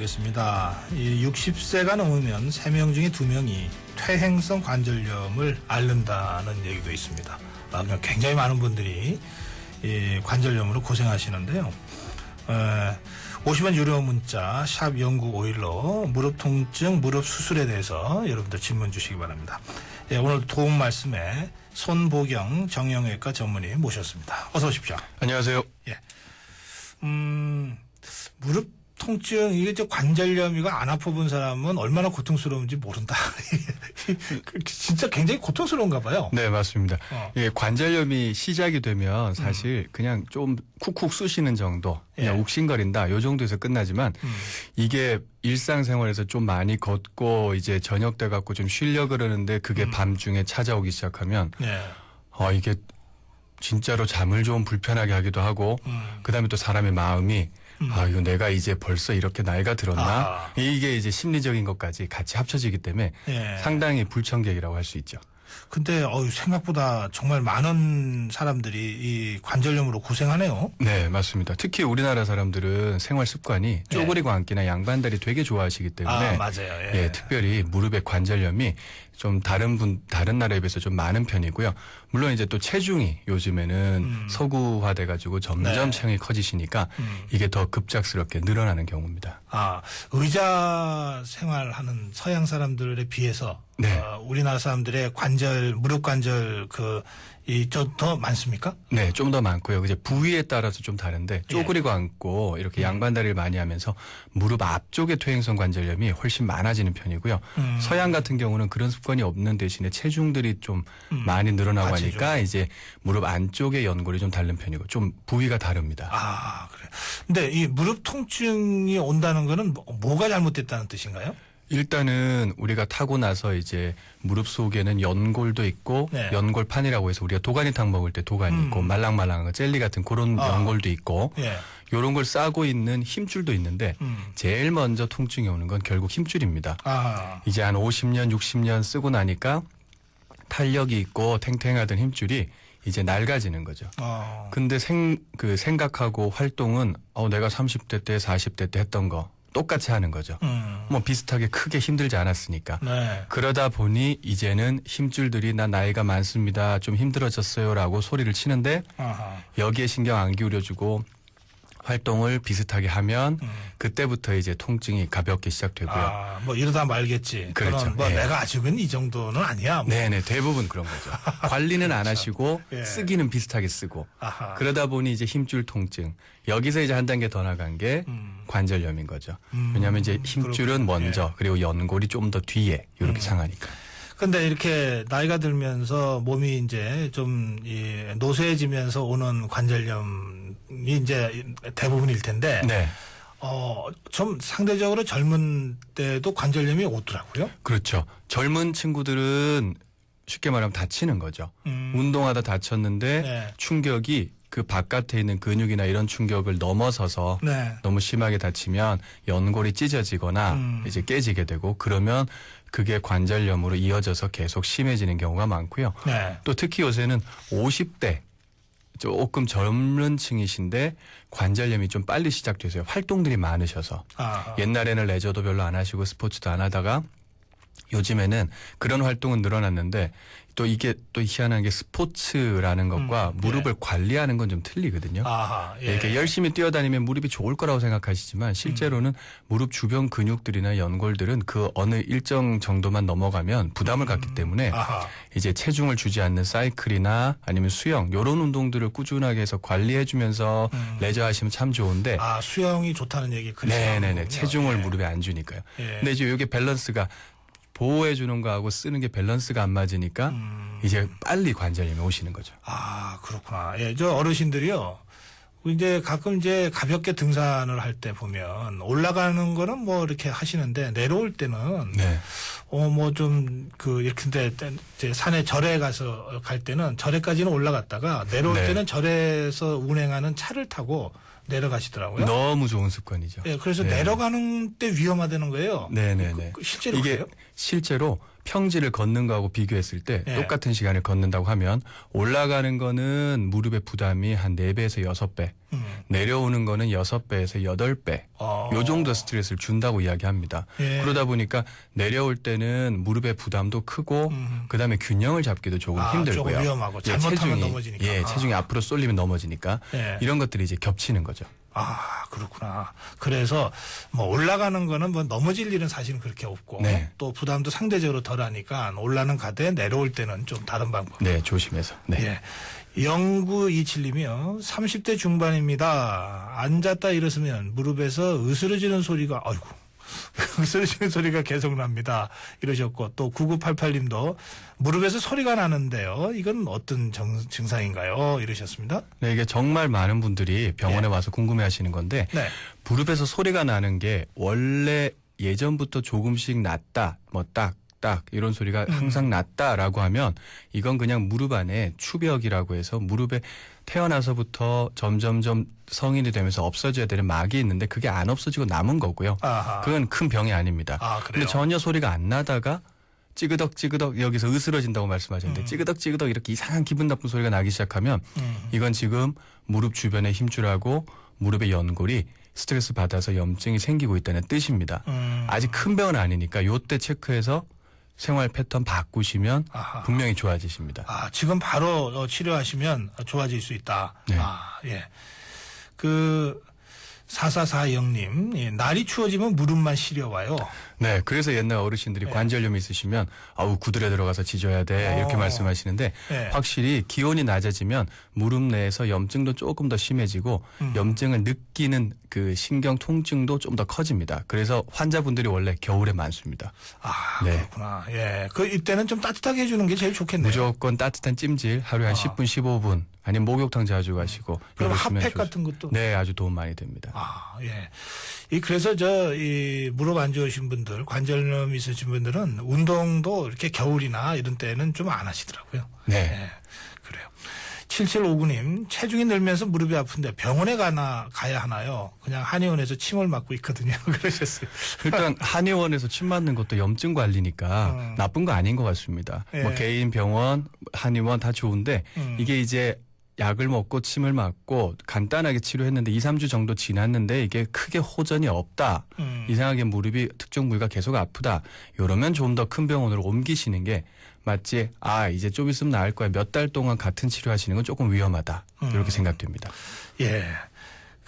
알아보겠습니다. 60세가 넘으면 3명 중에 2명이 퇴행성 관절염을 앓는다는 얘기도 있습니다. 굉장히 많은 분들이 이 관절염으로 고생하시는데요. 50원 유료 문자 샵 0951로 무릎 통증, 무릎 수술에 대해서 여러분들 질문 주시기 바랍니다. 예, 오늘 도움 말씀에 손보경 정형외과 전문의 모셨습니다. 어서 오십시오. 안녕하세요. 예. 무릎 통증, 이게 저 관절염, 이거 안 아파본 사람은 얼마나 고통스러운지 모른다. 진짜 굉장히 고통스러운가 봐요. 네, 맞습니다. 예, 관절염이 시작이 되면 사실 그냥 좀 쿡쿡 쑤시는 정도, 그냥 예. 욱신거린다, 요 정도에서 끝나지만 이게 일상생활에서 좀 많이 걷고 이제 저녁 때 갖고 좀 쉬려 그러는데 그게 밤중에 찾아오기 시작하면 네. 이게 진짜로 잠을 좀 불편하게 하기도 하고 그다음에 또 사람의 마음이 이거 내가 이제 벌써 이렇게 나이가 들었나? 이게 이제 심리적인 것까지 같이 합쳐지기 때문에 예. 상당히 불청객이라고 할 수 있죠. 근데 생각보다 정말 많은 사람들이 이 관절염으로 고생하네요. 네, 맞습니다. 특히 우리나라 사람들은 생활 습관이 쪼그리고 앉기나 양반다리 되게 좋아하시기 때문에 맞아요. 예, 특별히 무릎의 관절염이 좀 다른 나라에 비해서 좀 많은 편이고요. 물론 이제 또 체중이 요즘에는 서구화돼 가지고 점점 체형이 커지시니까 이게 더 급작스럽게 늘어나는 경우입니다. 의자 생활하는 서양 사람들에 비해서 네. 우리나라 사람들의 무릎 관절 더 많습니까? 네, 좀 더 많고요. 이제 부위에 따라서 좀 다른데 쪼그리고 앉고 이렇게 양반다리를 많이 하면서 무릎 앞쪽의 퇴행성 관절염이 훨씬 많아지는 편이고요. 서양 같은 경우는 그런 습관이 없는 대신에 체중들이 좀 많이 늘어나고 하니까 이제 무릎 안쪽의 연골이 좀 다른 편이고 좀 부위가 다릅니다. 그래. 근데 이 무릎 통증이 온다는 거는 뭐가 잘못됐다는 뜻인가요? 일단은 우리가 타고 나서 이제 무릎 속에는 연골도 있고 네. 연골판이라고 해서 우리가 도가니탕 먹을 때 도가니 있고 말랑말랑한 거 젤리 같은 그런 연골도 있고 예. 요런 걸 싸고 있는 힘줄도 있는데 제일 먼저 통증이 오는 건 결국 힘줄입니다. 이제 한 50년, 60년 쓰고 나니까 탄력이 있고 탱탱하던 힘줄이 이제 낡아지는 거죠. 근데 생각하고 활동은 내가 30대 때 40대 때 했던 거 똑같이 하는 거죠. 뭐 비슷하게 크게 힘들지 않았으니까. 네. 그러다 보니 이제는 힘줄들이 나 나이가 많습니다. 좀 힘들어졌어요라고 소리를 치는데 여기에 신경 안 기울여주고 활동을 비슷하게 하면 그때부터 이제 통증이 가볍게 시작되고요. 뭐 이러다 말겠지. 그렇죠. 뭐 네. 내가 아직은 이 정도는 아니야. 네네, 대부분 그런 거죠. 관리는 안 하시고 예. 쓰기는 비슷하게 쓰고 그러다 보니 이제 힘줄 통증. 여기서 이제 한 단계 더 나간 게 관절염인 거죠. 왜냐하면 이제 힘줄은 그렇군요. 먼저 그리고 연골이 좀 더 뒤에 이렇게 상하니까. 근데 이렇게 나이가 들면서 몸이 이제 좀 노쇠해지면서 오는 관절염이 이제 대부분일 텐데. 네. 좀 상대적으로 젊은 때도 관절염이 오더라고요. 그렇죠. 젊은 친구들은 쉽게 말하면 다치는 거죠. 운동하다 다쳤는데 네. 충격이 그 바깥에 있는 근육이나 이런 충격을 넘어서서 네. 너무 심하게 다치면 연골이 찢어지거나 이제 깨지게 되고 그러면 그게 관절염으로 이어져서 계속 심해지는 경우가 많고요. 네. 또 특히 요새는 50대 조금 젊은 층이신데 관절염이 좀 빨리 시작돼서요. 활동들이 많으셔서 옛날에는 레저도 별로 안 하시고 스포츠도 안 하다가 요즘에는 그런 활동은 늘어났는데 또 이게 또 희한한 게 스포츠라는 것과 무릎을 관리하는 건 좀 틀리거든요. 예. 이렇게 열심히 뛰어다니면 무릎이 좋을 거라고 생각하시지만 실제로는 무릎 주변 근육들이나 연골들은 그 어느 일정 정도만 넘어가면 부담을 갖기 때문에 이제 체중을 주지 않는 사이클이나 아니면 수영 이런 운동들을 꾸준하게 해서 관리해주면서 레저 하시면 참 좋은데 수영이 좋다는 얘기 네네네 체중을 무릎에 안 주니까요. 근데 이제 이게 밸런스가 보호해주는 거하고 쓰는 게 밸런스가 안 맞으니까 이제 빨리 관절염이 오시는 거죠. 그렇구나. 예, 저 어르신들이요. 이제 가끔 이제 가볍게 등산을 할 때 보면 올라가는 거는 뭐 이렇게 하시는데 내려올 때는 네. 뭐 좀 이렇게 이제 산에 절에 가서 갈 때는 절에까지는 올라갔다가 내려올 네. 때는 절에서 운행하는 차를 타고 내려가시더라고요. 너무 좋은 습관이죠. 예, 그래서 네. 내려가는 때 위험하다는 거예요. 네네네. 실제로 이게 그래요? 실제로 평지를 걷는 거하고 비교했을 때 네. 똑같은 시간을 걷는다고 하면 올라가는 거는 무릎의 부담이 한 4배에서 6배 내려오는 거는 6배에서 8배. 요 정도 스트레스를 준다고 이야기합니다. 예. 그러다 보니까 내려올 때는 무릎의 부담도 크고 그다음에 균형을 잡기도 조금 힘들고요. 조금 위험하고 잘못하면 넘어지니까. 체중이 앞으로 쏠리면 넘어지니까 예. 이런 것들이 이제 겹치는 거죠. 그렇구나. 그래서 뭐 올라가는 거는 뭐 넘어질 일은 사실은 그렇게 없고 네. 또 부담도 상대적으로 덜하니까 올라는 가되 내려올 때는 좀 다른 방법. 네, 조심해서. 네. 예. 0927님이요. 30대 중반입니다. 앉았다 일어서면 무릎에서 으스러지는 소리가 으스러지는 소리가 계속 납니다. 이러셨고 또 9988님도 무릎에서 소리가 나는데요. 이건 어떤 증상인가요? 이러셨습니다. 네, 이게 정말 많은 분들이 병원에 와서 궁금해하시는 건데 네. 무릎에서 소리가 나는 게 원래 예전부터 조금씩 났다, 뭐 딱 이런 소리가 항상 났다라고 하면 이건 그냥 무릎 안에 추벽이라고 해서 무릎에 태어나서부터 점점점 성인이 되면서 없어져야 되는 막이 있는데 그게 안 없어지고 남은 거고요. 그건 큰 병이 아닙니다. 그런데 전혀 소리가 안 나다가 찌그덕 여기서 으스러진다고 말씀하셨는데 찌그덕 이렇게 이상한 기분 나쁜 소리가 나기 시작하면 이건 지금 무릎 주변에 힘줄하고 무릎의 연골이 스트레스 받아서 염증이 생기고 있다는 뜻입니다. 아직 큰 병은 아니니까 요때 체크해서 생활 패턴 바꾸시면 분명히 좋아지십니다. 지금 바로 치료하시면 좋아질 수 있다. 네. 예. 4440님, 예, 날이 추워지면 무릎만 시려와요. 네, 그래서 옛날 어르신들이 관절염이 있으시면 구들에 들어가서 지져야 돼 이렇게 말씀하시는데 확실히 기온이 낮아지면 무릎 내에서 염증도 조금 더 심해지고 염증을 느끼는 그 신경 통증도 좀 더 커집니다. 그래서 환자분들이 원래 겨울에 많습니다. 네. 그렇구나. 예, 이때는 좀 따뜻하게 해주는 게 제일 좋겠네요. 무조건 따뜻한 찜질 하루에 한 10분, 15분 아니면 목욕탕 자주 가시고. 그리고 핫팩 같은 것도. 네, 아주 도움 많이 됩니다. 예. 그래서 무릎 안 좋으신 분들, 관절염 있으신 분들은 운동도 이렇게 겨울이나 이런 때는 좀 안 하시더라고요. 네. 예, 그래요. 7759님, 체중이 늘면서 무릎이 아픈데 병원에 가야 하나요? 그냥 한의원에서 침을 맞고 있거든요. 그러셨어요. 일단 한의원에서 침 맞는 것도 염증 관리니까 나쁜 거 아닌 것 같습니다. 예. 뭐 개인 병원, 한의원 다 좋은데 이게 이제 약을 먹고 침을 맞고 간단하게 치료했는데 2, 3주 정도 지났는데 이게 크게 호전이 없다. 이상하게 무릎이 특정 부위가 계속 아프다. 이러면 좀 더 큰 병원으로 옮기시는 게 맞지. 이제 좀 있으면 나을 거야. 몇 달 동안 같은 치료하시는 건 조금 위험하다. 이렇게 생각됩니다. 예.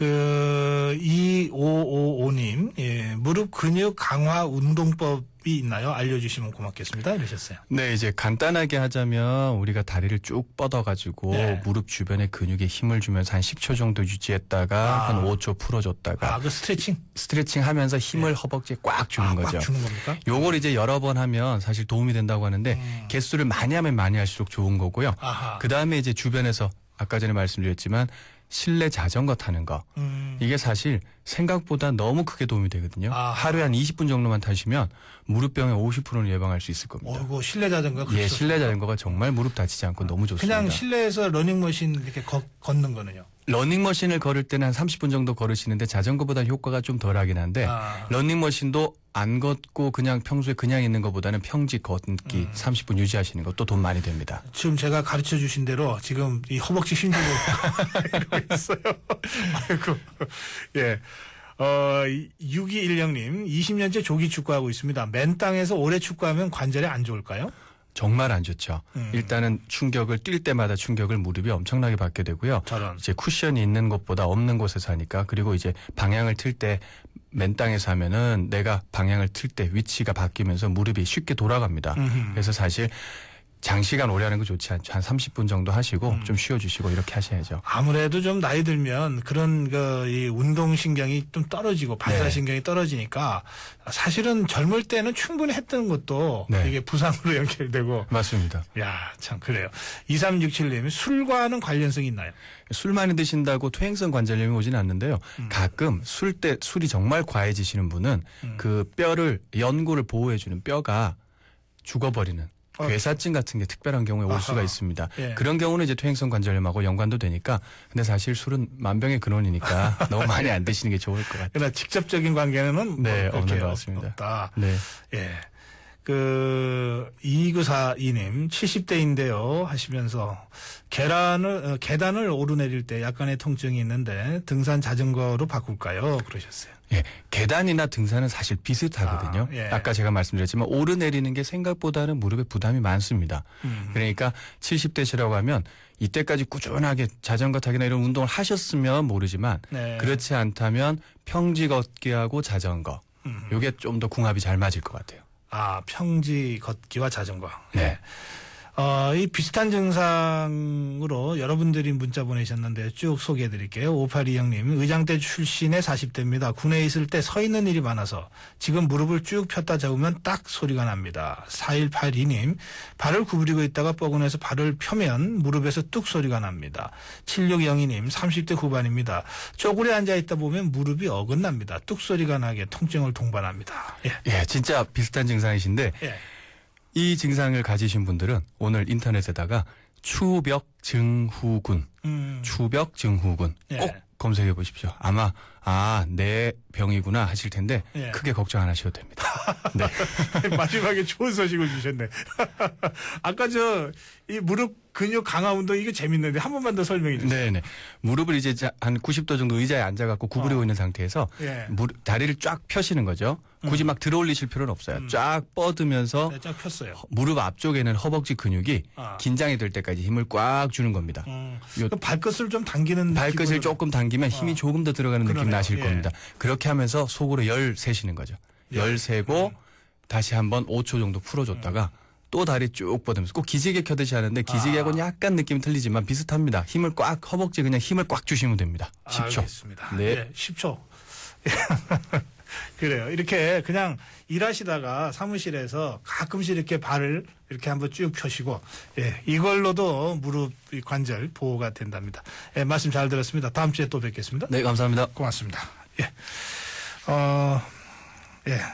2555님, 예, 무릎 근육 강화 운동법이 있나요? 알려주시면 고맙겠습니다. 이러셨어요. 네, 이제 간단하게 하자면 우리가 다리를 쭉 뻗어가지고 무릎 주변에 근육에 힘을 주면서 한 10초 정도 유지했다가 한 5초 풀어줬다가. 그 스트레칭? 스트레칭 하면서 힘을 허벅지에 꽉 주는 거죠. 꽉 주는 겁니까? 요걸 이제 여러 번 하면 사실 도움이 된다고 하는데 개수를 많이 하면 많이 할수록 좋은 거고요. 그 다음에 이제 주변에서 아까 전에 말씀드렸지만 실내 자전거 타는 거. 이게 사실 생각보다 너무 크게 도움이 되거든요. 하루에 한 20분 정도만 타시면 무릎병의 50%는 예방할 수 있을 겁니다. 실내 자전거. 예, 실내 자전거가 정말 무릎 다치지 않고 너무 좋습니다. 그냥 실내에서 러닝머신 이렇게 걷는 거는요? 러닝머신을 걸을 때는 한 30분 정도 걸으시는데 자전거보다 효과가 좀 덜하긴 한데 러닝머신도 안 걷고 그냥 평소에 그냥 있는 것보다는 평지 걷기 30분 유지하시는 것도 돈 많이 됩니다. 지금 제가 가르쳐 주신 대로 지금 이 허벅지 힘주고 이러고 있어요. 아이고. 예. 6210님, 20년째 조기 축구하고 있습니다. 맨 땅에서 오래 축구하면 관절에 안 좋을까요? 정말 안 좋죠. 일단은 충격을 뛸 때마다 충격을 무릎이 엄청나게 받게 되고요. 이제 쿠션이 있는 곳보다 없는 곳에서 하니까 그리고 이제 방향을 틀 때 맨 땅에서 하면은 내가 방향을 틀 때 위치가 바뀌면서 무릎이 쉽게 돌아갑니다. 그래서 사실 장시간 오래 하는 거 좋지 않죠. 한 30분 정도 하시고 좀 쉬어주시고 이렇게 하셔야죠. 아무래도 좀 나이 들면 그런 이 운동신경이 좀 떨어지고 반사신경이 떨어지니까 사실은 젊을 때는 충분히 했던 것도 이게 부상으로 연결되고. 맞습니다. 야, 참 그래요. 2367님, 술과는 관련성이 있나요? 술 많이 드신다고 퇴행성 관절염이 오지는 않는데요. 가끔 술이 정말 과해지시는 분은 그 뼈를 연골을 보호해주는 뼈가 죽어버리는 괴사증 같은 게 특별한 경우에 올 수가 있습니다. 그런 경우는 이제 퇴행성 관절염하고 연관도 되니까 근데 사실 술은 만병의 근원이니까 너무 많이 안 드시는 게 좋을 것 같아요. 그러나 직접적인 관계는 없는 것 같습니다. 없다. 네. 예. 2942님 70대인데요 하시면서 계단을 오르내릴 때 약간의 통증이 있는데 등산 자전거로 바꿀까요? 그러셨어요. 예, 계단이나 등산은 사실 비슷하거든요. 예. 아까 제가 말씀드렸지만 오르내리는 게 생각보다는 무릎에 부담이 많습니다. 그러니까 70대시라고 하면 이때까지 꾸준하게 자전거 타기나 이런 운동을 하셨으면 모르지만 네. 그렇지 않다면 평지 걷기하고 자전거 이게 좀 더 궁합이 잘 맞을 것 같아요. 평지 걷기와 자전거. 네. 이 비슷한 증상으로 여러분들이 문자 보내셨는데 쭉 소개해 드릴게요. 5820님, 의장대 출신의 40대입니다. 군에 있을 때 서 있는 일이 많아서 지금 무릎을 쭉 폈다 잡으면 딱 소리가 납니다. 4182님, 발을 구부리고 있다가 뻐근해서 발을 펴면 무릎에서 뚝 소리가 납니다. 7602님, 30대 후반입니다. 쪼그려 앉아 있다 보면 무릎이 어긋납니다. 뚝 소리가 나게 통증을 동반합니다. 예, 진짜 비슷한 증상이신데 예. 이 증상을 가지신 분들은 오늘 인터넷에다가 추벽증후군, 추벽증후군 예. 꼭 검색해 보십시오. 아마 내 병이구나 하실 텐데 예. 크게 걱정 안 하셔도 됩니다. 네. 마지막에 좋은 소식을 주셨네. 아까 이 무릎 근육 강화 운동 이거 재밌는데 한 번만 더 설명해 주세요. 네네. 무릎을 이제 한 90도 정도 의자에 앉아갖고 구부리고 있는 상태에서 예. 다리를 쫙 펴시는 거죠. 굳이 막 들어 올리실 필요는 없어요. 쫙 뻗으면서 네, 쫙 폈어요. 무릎 앞쪽에는 허벅지 근육이 긴장이 될 때까지 힘을 꽉 주는 겁니다. 그럼 발끝을 좀 당기는 발끝을 느낌으로- 조금 당기면 힘이 조금 더 들어가는 느낌 그러네요. 나실 예. 겁니다. 그렇게 하면서 속으로 열 세시는 거죠. 열 세고 다시 한번 5초 정도 풀어줬다가 또 다리 쭉 뻗으면서 꼭 기지개 켜듯이 하는데 기지개하고는 약간 느낌이 틀리지만 비슷합니다. 힘을 꽉 허벅지 그냥 힘을 꽉 주시면 됩니다. 10초. 알겠습니다. 네. 네, 10초. 그래요. 이렇게 그냥 일하시다가 사무실에서 가끔씩 이렇게 발을 이렇게 한번 쭉 펴시고, 이걸로도 무릎 관절 보호가 된답니다. 말씀 잘 들었습니다. 다음 주에 또 뵙겠습니다. 네, 감사합니다. 고맙습니다.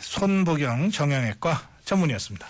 손보경 정형외과 전문의였습니다.